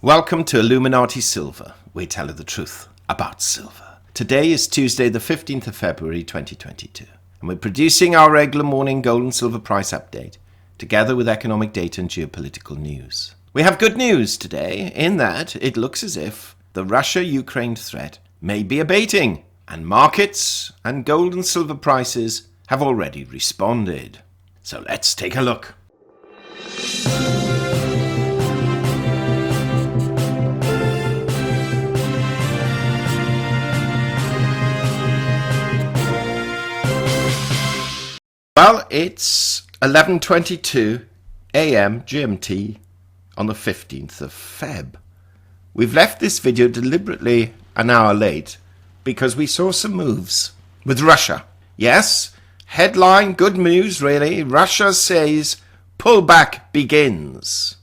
Welcome to Illuminati Silver. We tell you the truth about silver. Today is Tuesday, the 15th of February, 2022. And we're producing our regular morning gold and silver price update, together with economic data and geopolitical news. We have good news today in that it looks as if the Russia-Ukraine threat may be abating, and markets and gold and silver prices have already responded. So let's take a look. Well, it's 11:22 a.m. GMT on the 15th of Feb. We've left this video deliberately an hour late because we saw some moves with Russia. Yes, headline, good news really. Russia says pullback begins.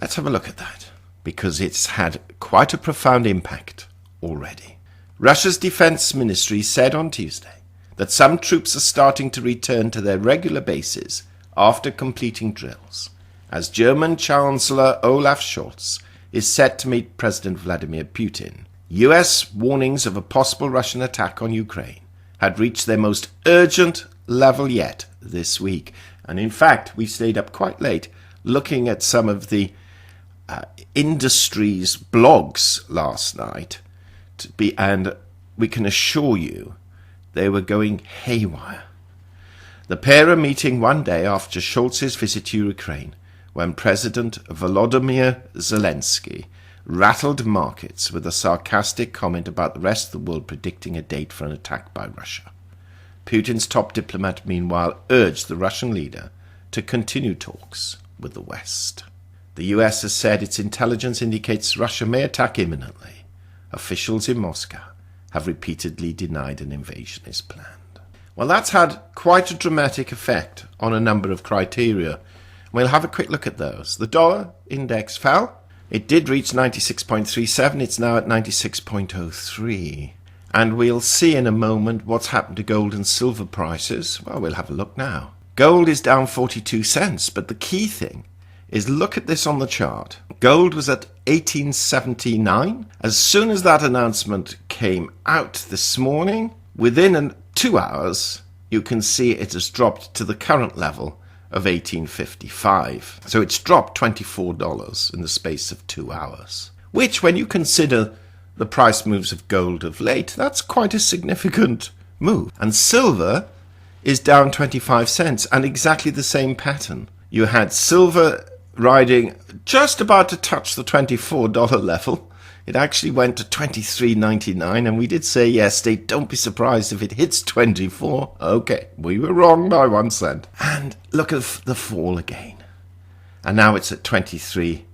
Let's have a look at that because it's had quite a profound impact already. Russia's defense ministry said on Tuesday that some troops are starting to return to their regular bases after completing drills, as German Chancellor Olaf Scholz is set to meet President Vladimir Putin. US warnings of a possible Russian attack on Ukraine had reached their most urgent level yet this week. And in fact, we stayed up quite late looking at some of the industry's blogs last night, and we can assure you they were going haywire. The pair are meeting one day after Scholz's visit to Ukraine, when President Volodymyr Zelensky rattled markets with a sarcastic comment about the rest of the world predicting a date for an attack by Russia. Putin's top diplomat, meanwhile, urged the Russian leader to continue talks with the West. The US has said its intelligence indicates Russia may attack imminently. Officials in Moscow have repeatedly denied an invasion is planned. Well, that's had quite a dramatic effect on a number of criteria. We'll have a quick look at those. The dollar index fell. It did reach 96.37. It's now at 96.03. And we'll see in a moment what's happened to gold and silver prices. Well, we'll have a look now. Gold is down 42 cents, but the key thing is look at this on the chart. Gold was at 1879. As soon as that announcement came out this morning, within 2 hours, you can see it has dropped to the current level of 1855. So it's dropped $24 in the space of 2 hours, which, when you consider the price moves of gold of late, that's quite a significant move. And silver is down 25 cents, and exactly the same pattern. You had silver riding just about to touch the $24 level. It actually went to $23.99, and we did say yesterday, don't be surprised if it hits 24. Okay, we were wrong by 1 cent. And look at the fall again. And now it's at 23.38.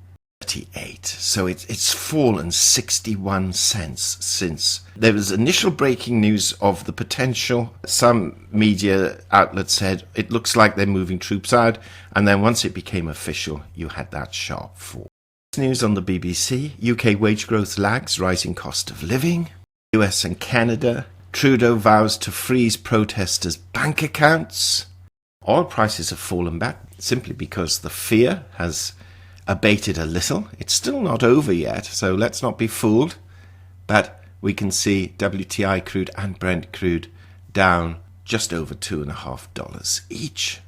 So it's fallen 61 cents since there was initial breaking news of the potential. Some media outlets said it looks like they're moving troops out, and then once it became official, you had that sharp fall. News on the BBC: UK wage growth lags rising cost of living. US and Canada: Trudeau vows to freeze protesters' bank accounts. Oil prices have fallen back simply because the fear has abated a little. It's still not over yet, so let's not be fooled. But we can see WTI crude and Brent crude down just over $2.50 each.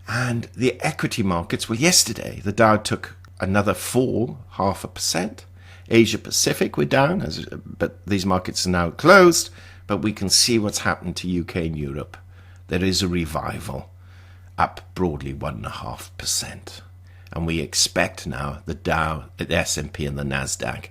And the equity markets, well, yesterday the Dow took another fall, 0.5%. Asia Pacific were down, but these markets are now closed. But we can see what's happened to UK and Europe. There is a revival, up broadly 1.5%. And we expect now the Dow, the S&P and the Nasdaq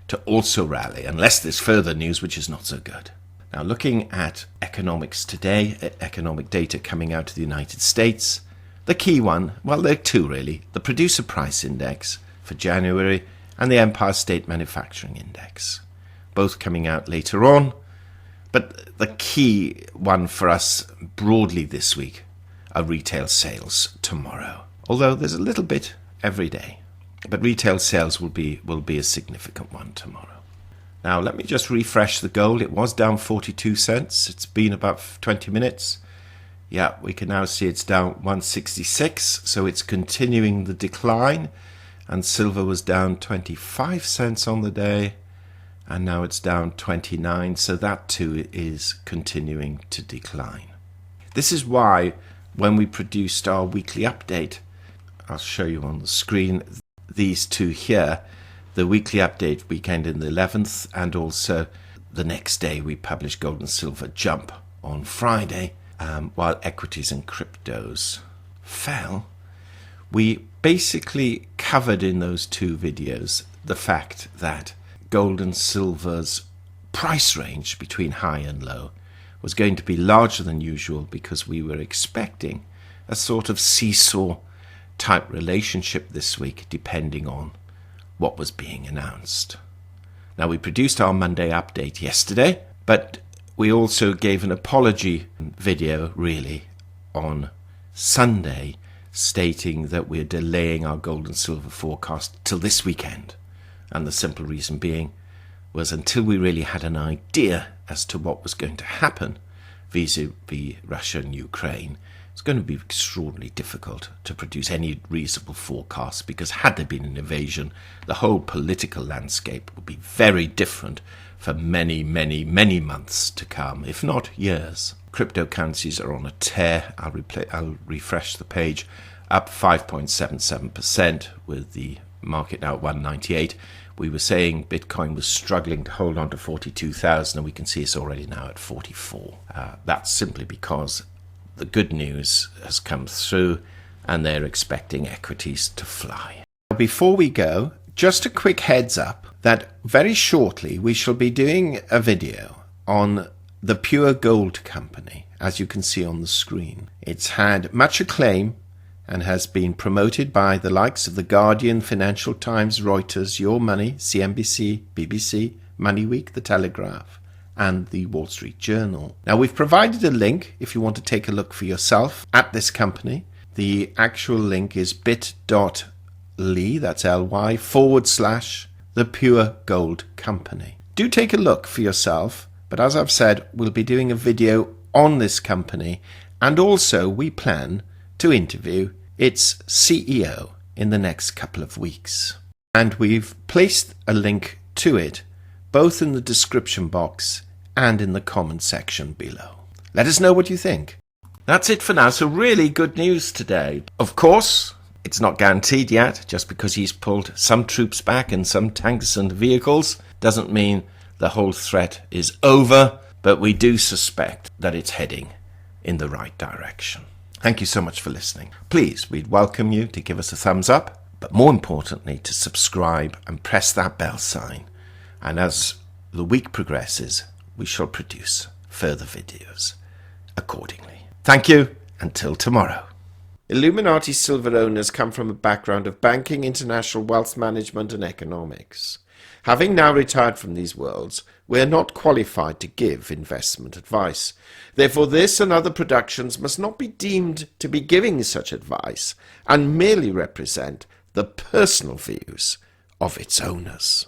to also rally, unless there's further news which is not so good. Now, looking at economics today, economic data coming out of the United States, the key one, well, there are two really: the Producer Price Index for January and the Empire State Manufacturing Index, both coming out later on. But the key one for us broadly this week are retail sales tomorrow. Although there's a little bit every day, but retail sales will be a significant one tomorrow. Now, let me just refresh the gold. It was down 42 cents. It's been about 20 minutes. Yeah, we can now see it's down 166, so it's continuing the decline. and silver was down 25 cents on the day, and now it's down 29, so that too is continuing to decline. This is why when we produced our weekly update, I'll show you on the screen, these two here, the weekly update weekend in the 11th, and also the next day we published gold and silver jump on Friday, while equities and cryptos fell. We basically covered in those two videos the fact that gold and silver's price range between high and low was going to be larger than usual because we were expecting a sort of seesaw type relationship this week depending on what was being announced. Now, we produced our Monday update yesterday, but we also gave an apology video really on Sunday stating that we're delaying our gold and silver forecast till this weekend. And the simple reason being was until we really had an idea as to what was going to happen vis-a-vis Russia and Ukraine, it's going to be extraordinarily difficult to produce any reasonable forecast, because had there been an invasion, the whole political landscape would be very different for many, many, many months to come, if not years. Cryptocurrencies are on a tear. I'll refresh the page, up 5.77% with the market now at 198. We were saying Bitcoin was struggling to hold on to 42,000, and we can see it's already now at 44. That's simply because the good news has come through and they're expecting equities to fly. Before we go, just a quick heads up that very shortly we shall be doing a video on the Pure Gold Company, as you can see on the screen. It's had much acclaim and has been promoted by the likes of The Guardian, Financial Times, Reuters, Your Money, CNBC, BBC, Money Week, The Telegraph, and the Wall Street Journal. Now, we've provided a link if you want to take a look for yourself at this company. The actual link is bit.ly, that's L-Y, / the Pure Gold Company. Do take a look for yourself, but as I've said, we'll be doing a video on this company, and also we plan to interview its CEO in the next couple of weeks. And we've placed a link to it both in the description box and in the comment section below. Let us know what you think. That's it for now, so really good news today. Of course, it's not guaranteed yet. Just because he's pulled some troops back and some tanks and vehicles doesn't mean the whole threat is over, but we do suspect that it's heading in the right direction. Thank you so much for listening. Please, we'd welcome you to give us a thumbs up, but more importantly, to subscribe and press that bell sign. And as the week progresses, we shall produce further videos accordingly. Thank you. Until tomorrow. Illuminati silver owners come from a background of banking, international wealth management, and economics. Having now retired from these worlds, we are not qualified to give investment advice. Therefore, this and other productions must not be deemed to be giving such advice and merely represent the personal views of its owners.